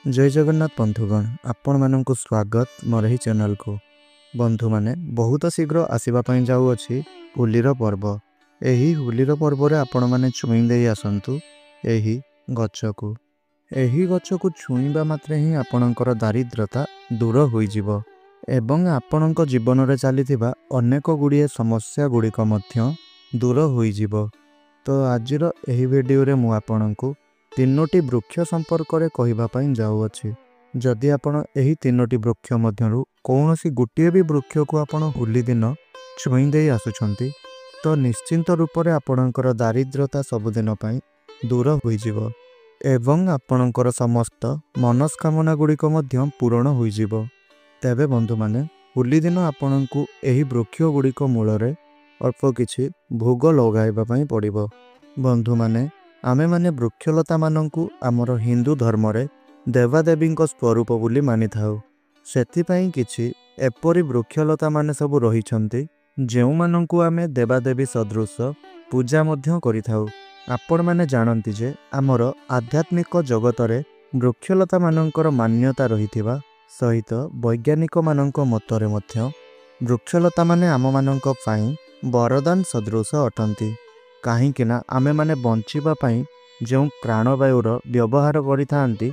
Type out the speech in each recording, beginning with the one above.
जय जगन्नाथ बंधुगण आपण मानक स्वागत मोर ही चैनल को। बंधु माने बहुत शीघ्र आसवाई जाऊँगी होलीर पर्व। यही होलीर पर्व रे आपण माने छुई दे आसतु यही गछ को। यही गछ को छुईबा मात्रे ही आपणकर दारिद्रता दूर होइजिवो एवं आपणक जीवन रे चलीथिबा अनेक गुड़िए समस्या गुड़िक मध्य दूर होइजिवो। तो आजिर एही वीडियो रे मु आपणको तीनोटी वृक्ष संपर्क रे कहिबा पई जाउअछि। जदि आपण एही तीनोटी वृक्ष मध्यरु कौनसी गोटे भी वृक्ष को आपण होली दिन छुई दे आसुछंती तो निश्चिंत रूप रे आपणकर दारिद्रता सबुदिन पई दूर होइजिवो एवं आपणकर समस्त मनस्कामना गुड़िक मध्य पूरण होइजिवो। तेबे बंधु माने होली दिन आपणको एही वृक्ष गुड़िक मूलरे अल्प किछि भोग लगाइबा पई पड़िबो। बंधु माने आमे माने वृक्षलता मानंकु आमर हिंदू धर्म रे देवादेवींको स्वरूप बोली मानि थाउ। सेथिपई किछि एपरि वृक्षलता माने सब रहिछन्ति जेउ मानंकु आमे देवादेवी सदृश पूजा मध्य करिथाउ। आपण माने जानन्ति जे आमर आध्यात्मिक जगत रे वृक्षलता मानंकर मान्यता रहिथिबा सहित वैज्ञानिक मानंक मतरे मध्य वृक्षलता माने आम मानंक पई वरदान सदृश अटंती। कहीं आमे माने बंचिबा पई जो प्राणवायुर व्यवहार करिथांती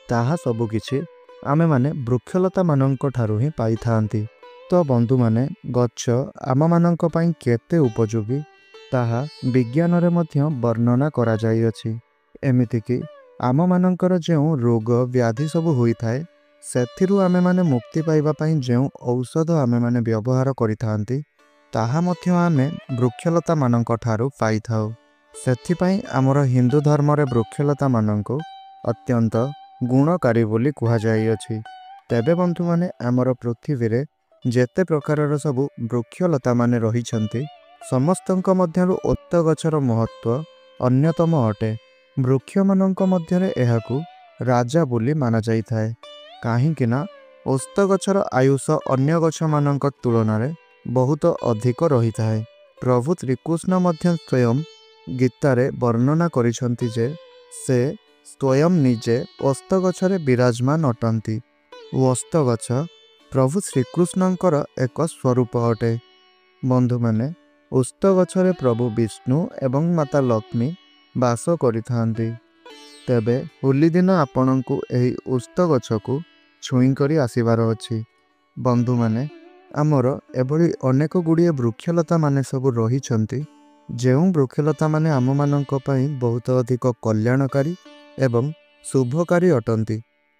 ताहा सबु किछि आमे माने वृक्षलता मानंक ठारु ही पाई थांती। तो बंधु माने गच्छ आम मानंक पई केते उपयोगी ताहा विज्ञान रे मध्य वर्णना करा जाई अछि। एमिति कि आम मानंकर जो रोग व्याधि सब होई थाए सेथिरु आमे माने मुक्ति पाइबा पई जो औषध आमे माने व्यवहार करिथांती ताहा मध्य आमे वृक्षलता मानंक ठारु पाई थाउ। सेथिपई आमर हिंदू धर्म रे वृक्षलता मानंको अत्यंत गुणकारी बोली कुहा जाई अछि। तेबे बंधु माने आमर पृथ्वी रे जेते प्रकारर सबु वृक्षलता माने रहिछन्ति समस्तंक मध्यरु ओस्त गछर महत्व अन्यतम अटे। वृक्ष मानंक मध्यरे एहाकु राजा बोली माना जाई थाए। काहेकिना ओस्त गछर आयुष अन्य गछ मानंक तुलना रे बहुत अधिक रही थाए। प्रभु श्रीकृष्ण मध्य स्वयं गीतारे वर्णना करिछन्ति जे से स्वयं निजे ओस्त गछरे विराजमान अटंती। ओस्त गछ प्रभु श्रीकृष्णंकर एक स्वरूप अटे। बंधु माने ओस्त गछरे प्रभु विष्णु एवं माता लक्ष्मी वास करिथांती। तेबे होली दिन आपणंकु एही ओस्त गछकु छुई करी आसीबार अछि। बंधु माने आमर एभली अनेक गुड़िए वृक्षलता माने सब रहिछन्ति जेउ वृक्षलता माने आम मानंक पई बहुत अधिक कल्याणकारी एवं शुभकारी अटंती।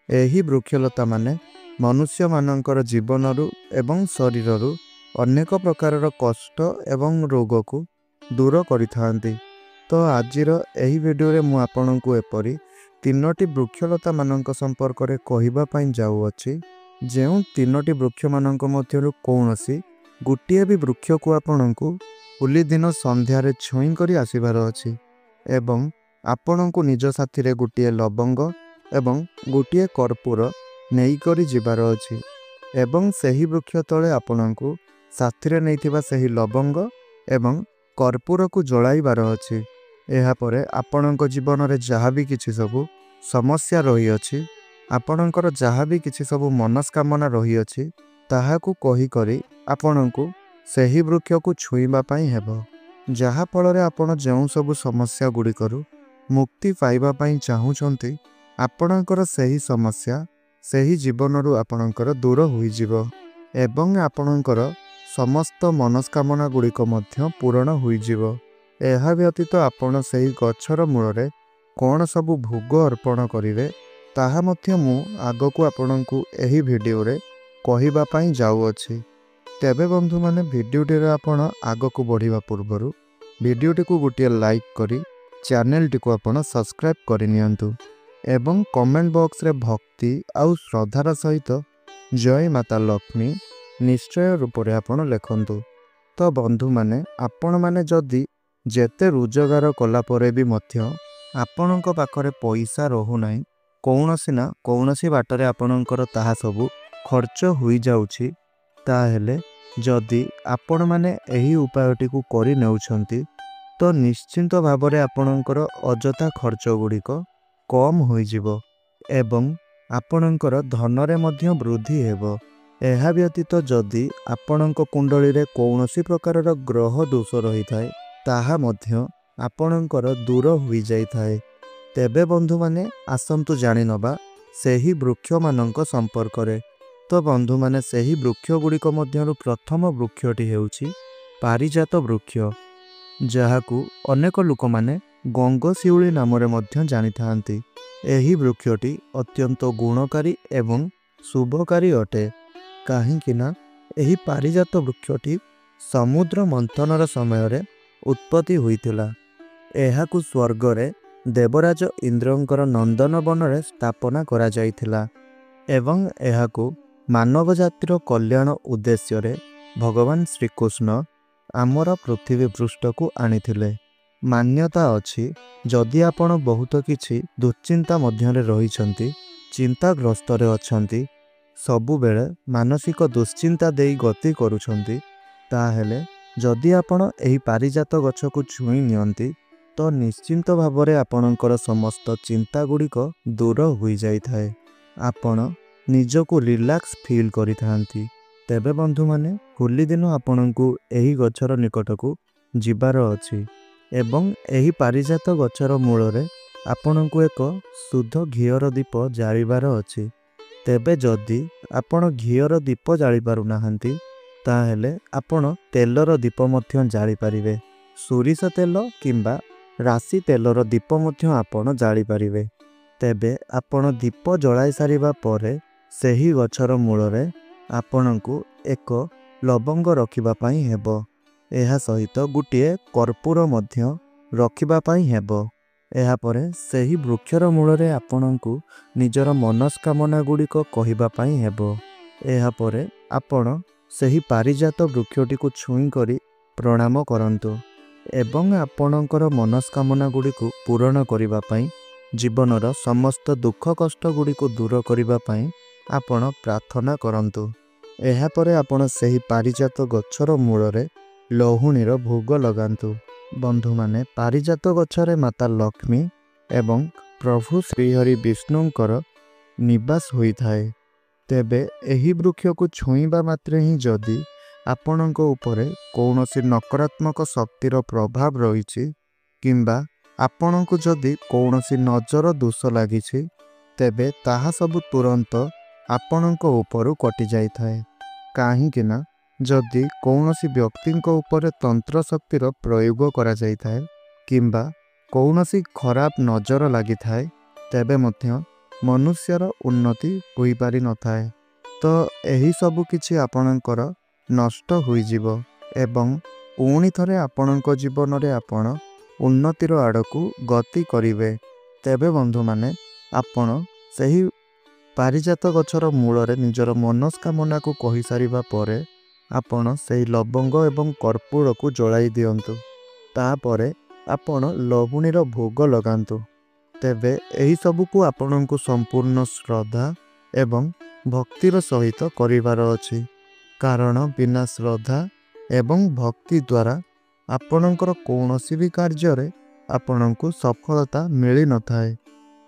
एही वृक्षलता माने मनुष्य मानंकर जीवनरु एवं शरीररु अनेक प्रकारर कष्ट एवं रोग को दूर करिथांती। तो आजिर एही वीडियो रे मु आपनकु एपरि तीनोटी वृक्षलता मानंक संपर्क रे कहिबा पई जाउअछि जेउ तीनोटी वृक्ष मानंक मध्यरु कौनसी गोटे भी वृक्ष को आपणको होली दिन संध्यारे छुई करी आसीबार अछि एवं आपणको निज साथी रे गोटे लवंग एवं गोटे कर्पूर नेई करी जिबार अछि एवं सही वृक्ष तले आपणको साथी रे नैथिबा सही लवंग एवं कर्पूर को जळाइबार अछि। एहा परे आपणको जीवन रे जहा भी किछि सबु समस्या रही अछि आपणकर जहा भी किछि सबु मनस्कामना रही अछि ताहाकु कही करी आपणको सही वृक्ष को छुईबा पई हेबो। जहा फल रे आपण जेउ सबु समस्या गुडी करू मुक्ति पाइबा पई चाहुचंती आपणकर सही समस्या सही जीवनरु आपणकर दूर होई जिवो एवं आपणकर समस्त मनस्कामना गुडीक मध्य पूर्ण होई जिवो। एहा व्यतीत आपण सही गछर मूलरे कोन सबु भोग अर्पण करिवे ताहा मध्य मु आगकु आपणको एही वीडियो रे कहिबा पई जाउअछि। तेबे बंधु माने वीडियोटी रे आपण आगकु बढ़िबा पूर्वरु वीडियोटी को गोटे लाइक करी चैनल टी को आपण सब्सक्राइब करि नियंतु एवं कमेंट बॉक्स रे भक्ति आउ श्रद्धार सहित जय माता लक्ष्मी निश्चय रूप रे आपण लेखंतु। तो बंधु माने आपण माने जदि जेते रोजगार कला परे भी मध्य आपणक पाखरे पैसा रहु नाही कौनसी ना कौनसी बाटरे आपणकर ताहा सबु खर्च होई जाउछि ताहेले जदि आपण माने एही उपायटी को करि नेउछंती तो निश्चिंत भावरे आपणकर अजथा खर्च गुड़िक कम होई जिवो एवं ଆପଣଙ୍କର ଧନରେ ମଧ୍ୟ ବୃଦ୍ଧି ହେବ। ଏହା ବ୍ୟତୀତ ଯଦି ଆପଣଙ୍କ କୁଣ୍ଡଳୀରେ କୌଣସି ପ୍ରକାରର ଗ୍ରହ ଦୋଷ ରହିଥାଏ ତାହା ମଧ୍ୟ ଆପଣଙ୍କର ଦୂର ହୋଇଯାଇଥାଏ। ତେବେ ବନ୍ଧୁମାନେ ଆସନ୍ତୁ ଜାଣିନେବା ସେହି ବୃକ୍ଷମାନଙ୍କ ସମ୍ପର୍କରେ। ତ ବନ୍ଧୁମାନେ ସେହି ବୃକ୍ଷ ଗୁଡ଼ିକ ମଧ୍ୟରୁ ପ୍ରଥମ ବୃକ୍ଷଟି ହେଉଛି ପାରିଜାତ ବୃକ୍ଷ, ଯାହାକୁ ଅନେକ ଲୋକମାନେ ଗଙ୍ଗଶିଉଳି ନାମରେ ମଧ୍ୟ ଜାଣିଥାନ୍ତି। ଏହି ବୃକ୍ଷଟି ଅତ୍ୟନ୍ତ ଗୁଣକାରୀ ଏବଂ ଶୁଭକାରୀ ଅଟେ, କାହିଁକି ନା ଏହି ପାରିଜାତ ବୃକ୍ଷଟି ସମୁଦ୍ର ମନ୍ଥନର ସମୟରେ ଉତ୍ପତ୍ତି ହୋଇଥିଲା। ଏହାକୁ ସ୍ୱର୍ଗରେ ଦେବରାଜ ଇନ୍ଦ୍ରଙ୍କର ନନ୍ଦନବନରେ ସ୍ଥାପନା କରାଯାଇଥିଲା ଏବଂ ଏହାକୁ ମାନବ ଜାତିର କଲ୍ୟାଣ ଉଦ୍ଦେଶ୍ୟରେ ଭଗବାନ ଶ୍ରୀକୃଷ୍ଣ ଆମର ପୃଥିବୀ ପୃଷ୍ଠକୁ ଆଣିଥିଲେ। ମାନ୍ୟତା ଅଛି, ଯଦି ଆପଣ ବହୁତ କିଛି ଦୁଶ୍ଚିନ୍ତା ମଧ୍ୟରେ ରହିଛନ୍ତି, ଚିନ୍ତାଗ୍ରସ୍ତରେ ଅଛନ୍ତି, ସବୁବେଳେ ମାନସିକ ଦୁଶ୍ଚିନ୍ତା ଦେଇ ଗତି କରୁଛନ୍ତି, ତାହେଲେ ଯଦି ଆପଣ ଏହି ପାରିଜାତ ଗଛକୁ ଛୁଇଁ ନିଅନ୍ତି ତ ନିଶ୍ଚିନ୍ତ ଭାବରେ ଆପଣଙ୍କର ସମସ୍ତ ଚିନ୍ତା ଗୁଡ଼ିକ ଦୂର ହୋଇଯାଇଥାଏ। ଆପଣ ନିଜକୁ ରିଲାକ୍ସ ଫିଲ୍ କରିଥାନ୍ତି। ତେବେ ବନ୍ଧୁମାନେ ହୋଲି ଦିନ ଆପଣଙ୍କୁ ଏହି ଗଛର ନିକଟକୁ ଯିବାର ଅଛି ଏବଂ ଏହି ପାରିଜାତ ଗଛର ମୂଳରେ ଆପଣଙ୍କୁ ଏକ ଶୁଦ୍ଧ ଘିଅର ଦୀପ ଜାଳିବାର ଅଛି। ତେବେ ଯଦି ଆପଣ ଘିଅର ଦୀପ ଜାଳିପାରୁନାହାନ୍ତି ତାହେଲେ ଆପଣ ତେଲର ଦୀପ ମଧ୍ୟ ଜାଳିପାରିବେ। ସୋରିଷ ତେଲ କିମ୍ବା ରାଶି ତେଲର ଦୀପ ମଧ୍ୟ ଆପଣ ଜାଳିପାରିବେ। ତେବେ ଆପଣ ଦୀପ ଜଳାଇ ସାରିବା ପରେ ସେହି ଗଛର ମୂଳରେ ଆପଣଙ୍କୁ ଏକ ଲବଙ୍ଗ ରଖିବା ପାଇଁ ହେବ। ଏହା ସହିତ ଗୋଟିଏ କର୍ପୂର ମଧ୍ୟ ରଖିବା ପାଇଁ ହେବ। ଏହାପରେ ସେହି ବୃକ୍ଷର ମୂଳରେ ଆପଣଙ୍କୁ ନିଜର ମନସ୍କାମନା ଗୁଡ଼ିକ କହିବା ପାଇଁ ହେବ। ଏହାପରେ ଆପଣ ସେହି ପାରିଜାତ ବୃକ୍ଷଟିକୁ ଛୁଇଁ କରି ପ୍ରଣାମ କରନ୍ତୁ ଏବଂ ଆପଣଙ୍କର ମନସ୍କାମନା ଗୁଡ଼ିକୁ ପୂରଣ କରିବା ପାଇଁ, ଜୀବନର ସମସ୍ତ ଦୁଃଖ କଷ୍ଟ ଗୁଡ଼ିକୁ ଦୂର କରିବା ପାଇଁ ଆପଣ ପ୍ରାର୍ଥନା କରନ୍ତୁ। ଏହାପରେ ଆପଣ ସେହି ପାରିଜାତ ଗଛର ମୂଳରେ ଲହୁଣୀର ଭୋଗ ଲଗାନ୍ତୁ। ବନ୍ଧୁମାନେ ପାରିଜାତ ଗଛରେ ମାତା ଲକ୍ଷ୍ମୀ ଏବଂ ପ୍ରଭୁ ଶ୍ରୀହରି ବିଷ୍ଣୁଙ୍କର ନିବାସ ହୋଇଥାଏ। ତେବେ ଏହି ବୃକ୍ଷକୁ ଛୁଇଁବା ମାତ୍ରେ ହିଁ ଯଦି ଆପଣଙ୍କ ଉପରେ କୌଣସି ନକାରାତ୍ମକ ଶକ୍ତିର ପ୍ରଭାବ ରହିଛି କିମ୍ବା ଆପଣଙ୍କୁ ଯଦି କୌଣସି ନଜର ଦୋଷ ଲାଗିଛି, ତେବେ ତାହା ସବୁ ତୁରନ୍ତ ଆପଣଙ୍କ ଉପରୁ କଟିଯାଇଥାଏ। କାହିଁକି ନା ଯଦି କୌଣସି ବ୍ୟକ୍ତିଙ୍କ ଉପରେ ତନ୍ତ୍ର ଶକ୍ତିର ପ୍ରୟୋଗ କରାଯାଇଥାଏ କିମ୍ବା କୌଣସି ଖରାପ ନଜର ଲାଗିଥାଏ, ତେବେ ମଧ୍ୟ ମନୁଷ୍ୟର ଉନ୍ନତି ହୋଇପାରିନଥାଏ। ତ ଏହି ସବୁ କିଛି ଆପଣଙ୍କର ନଷ୍ଟ ହୋଇଯିବ ଏବଂ ପୁଣି ଥରେ ଆପଣଙ୍କ ଜୀବନରେ ଆପଣ ଉନ୍ନତିର ଆଡ଼କୁ ଗତି କରିବେ। ତେବେ ବନ୍ଧୁମାନେ ଆପଣ ସେହି ପାରିଜାତ ଗଛର ମୂଳରେ ନିଜର ମନସ୍କାମନାକୁ କହିସାରିବା ପରେ ଆପଣ ସେହି ଲବଙ୍ଗ ଏବଂ କର୍ପୂରକୁ ଜଳାଇ ଦିଅନ୍ତୁ। ତାପରେ ଆପଣ ଲହୁଣୀର ଭୋଗ ଲଗାନ୍ତୁ। ତେବେ ଏହିସବୁକୁ ଆପଣଙ୍କୁ ସମ୍ପୂର୍ଣ୍ଣ ଶ୍ରଦ୍ଧା ଏବଂ ଭକ୍ତିର ସହିତ କରିବାର ଅଛି, କାରଣ ବିନା ଶ୍ରଦ୍ଧା ଏବଂ ଭକ୍ତି ଦ୍ୱାରା ଆପଣଙ୍କର କୌଣସି ବି କାର୍ଯ୍ୟରେ ଆପଣଙ୍କୁ ସଫଳତା ମିଳିନଥାଏ।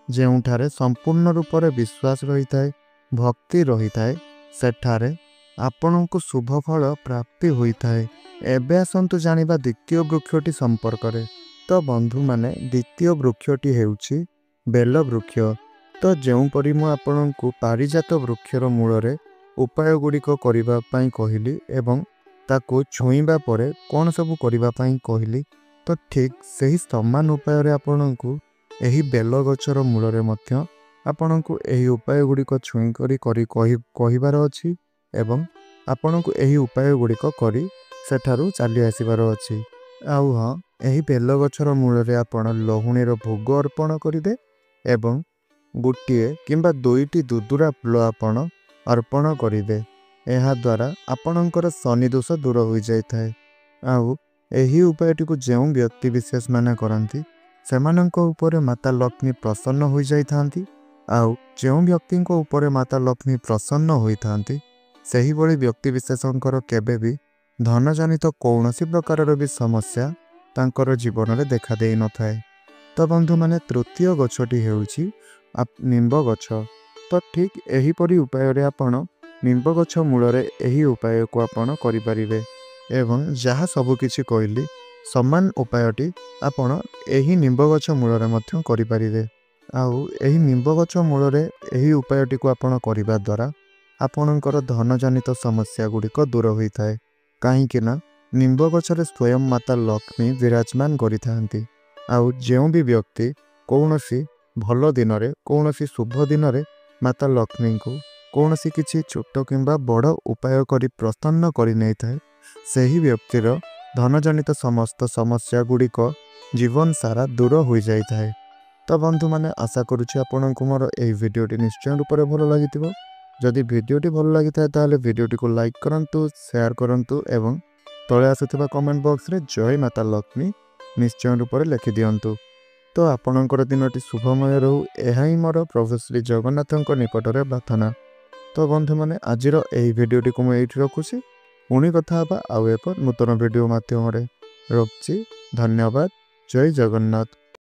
ଯେଉଁଠାରେ ସମ୍ପୂର୍ଣ୍ଣ ରୂପରେ ବିଶ୍ୱାସ ରହିଥାଏ, ଭକ୍ତି ରହିଥାଏ, ସେଠାରେ ଆପଣଙ୍କୁ ଶୁଭ ଫଳ ପ୍ରାପ୍ତି ହୋଇଥାଏ। ଏବେ ଆସନ୍ତୁ ଜାଣିବା ଦ୍ୱିତୀୟ ବୃକ୍ଷଟି ସମ୍ପର୍କରେ। ତ ବନ୍ଧୁମାନେ ଦ୍ୱିତୀୟ ବୃକ୍ଷଟି ହେଉଛି ବେଲ ବୃକ୍ଷ। ତ ଯେଉଁପରି ମୁଁ ଆପଣଙ୍କୁ ପାରିଜାତ ବୃକ୍ଷର ମୂଳରେ ଉପାୟ ଗୁଡ଼ିକ କରିବା ପାଇଁ କହିଲି ଏବଂ ତାକୁ ଛୁଇଁବା ପରେ କ'ଣ ସବୁ କରିବା ପାଇଁ କହିଲି, ତ ଠିକ୍ ସେହି ସମାନ ଉପାୟରେ ଆପଣଙ୍କୁ ଏହି ବେଲ ଗଛର ମୂଳରେ ମଧ୍ୟ ଆପଣଙ୍କୁ ଏହି ଉପାୟ ଗୁଡ଼ିକ ଛୁଇଁ କରି କହିବାର ଅଛି ଏବଂ ଆପଣଙ୍କୁ ଏହି ଉପାୟ ଗୁଡ଼ିକ କରି ସେଠାରୁ ଚାଲି ଆସିବାର ଅଛି। ଆଉ ହଁ, ଏହି ବେଲ ଗଛର ମୂଳରେ ଆପଣ ଲହୁଣୀର ଭୋଗ ଅର୍ପଣ କରିବେ ଏବଂ ଗୋଟିଏ କିମ୍ବା ଦୁଇଟି ଦୁଦୁରା ଫୁଲ ଆପଣ ଅର୍ପଣ କରିବେ। ଏହାଦ୍ୱାରା ଆପଣଙ୍କର ଶନି ଦୋଷ ଦୂର ହୋଇଯାଇଥାଏ। ଆଉ ଏହି ଉପାୟଟିକୁ ଯେଉଁ ବ୍ୟକ୍ତି ବିଶେଷ ମାନେ କରନ୍ତି ସେମାନଙ୍କ ଉପରେ ମାତା ଲକ୍ଷ୍ମୀ ପ୍ରସନ୍ନ ହୋଇଯାଇଥାନ୍ତି। ଆଉ ଯେଉଁ ବ୍ୟକ୍ତିଙ୍କ ଉପରେ ମାତା ଲକ୍ଷ୍ମୀ ପ୍ରସନ୍ନ ହୋଇଥାନ୍ତି ସେହିଭଳି ବ୍ୟକ୍ତି ବିଶେଷଙ୍କର କେବେ ବି ଧନଜନିତ କୌଣସି ପ୍ରକାରର ବି ସମସ୍ୟା ତାଙ୍କର ଜୀବନରେ ଦେଖା ଦେଇନଥାଏ। ତ ବନ୍ଧୁମାନେ ତୃତୀୟ ଗଛଟି ହେଉଛି ନିମ୍ବ ଗଛ। ତ ଠିକ୍ ଏହିପରି ଉପାୟରେ ଆପଣ ନିମ୍ବ ଗଛ ମୂଳରେ ଏହି ଉପାୟକୁ ଆପଣ କରିପାରିବେ ଏବଂ ଯାହା ସବୁକିଛି କହିଲି ସମାନ ଉପାୟଟି ଆପଣ ଏହି ନିମ୍ବ ଗଛ ମୂଳରେ ମଧ୍ୟ କରିପାରିବେ। ଆଉ ଏହି ନିମ୍ବ ଗଛ ମୂଳରେ ଏହି ଉପାୟଟିକୁ ଆପଣ କରିବା ଦ୍ୱାରା ଆପଣଙ୍କର ଧନଜନିତ ସମସ୍ୟା ଗୁଡ଼ିକ ଦୂର ହୋଇଥାଏ। କାହିଁକି ନା ନିମ୍ବ ଗଛରେ ସ୍ୱୟଂ ମାତା ଲକ୍ଷ୍ମୀ ବିରାଜମାନ କରିଥାନ୍ତି। ଆଉ ଯେଉଁ ବି ବ୍ୟକ୍ତି କୌଣସି ଭଲ ଦିନରେ କୌଣସି ଶୁଭ ଦିନରେ ମାତା ଲକ୍ଷ୍ମୀଙ୍କୁ କୌଣସି କିଛି ଛୋଟ କିମ୍ବା ବଡ଼ ଉପାୟ କରି ପ୍ରସନ୍ନ କରିନେଇଥାଏ ସେହି ବ୍ୟକ୍ତିର ଧନଜନିତ ସମସ୍ତ ସମସ୍ୟା ଗୁଡ଼ିକ ଜୀବନ ସାରା ଦୂର ହୋଇଯାଇଥାଏ। ତ ବନ୍ଧୁମାନେ ଆଶା କରୁଛି ଆପଣଙ୍କୁ ମୋର ଏହି ଭିଡ଼ିଓଟି ନିଶ୍ଚୟ ରୂପରେ ଭଲ ଲାଗିଥିବ। ଯଦି ଭିଡ଼ିଓଟି ଭଲ ଲାଗିଥାଏ ତାହେଲେ ଭିଡ଼ିଓଟିକୁ ଲାଇକ୍ କରନ୍ତୁ, ସେୟାର କରନ୍ତୁ ଏବଂ ତଳେ ଆସୁଥିବା କମେଣ୍ଟ ବକ୍ସରେ ଜୟ ମାତା ଲକ୍ଷ୍ମୀ ନିଶ୍ଚୟ ରୂପରେ ଲେଖିଦିଅନ୍ତୁ। ତ ଆପଣଙ୍କର ଦିନଟି ଶୁଭମୟ ରହୁ, ଏହା ହିଁ ମୋର ପ୍ରଭୁ ଶ୍ରୀ ଜଗନ୍ନାଥଙ୍କ ନିକଟରେ ପ୍ରାର୍ଥନା। ତ ବନ୍ଧୁମାନେ ଆଜିର ଏହି ଭିଡ଼ିଓଟିକୁ ମୁଁ ଏଇଠି ରଖୁଛି। ପୁଣି କଥା ହେବା ଆଉ ଏକ ନୂତନ ଭିଡ଼ିଓ ମାଧ୍ୟମରେ। ରଖୁଛି। ଧନ୍ୟବାଦ। ଜୟ ଜଗନ୍ନାଥ।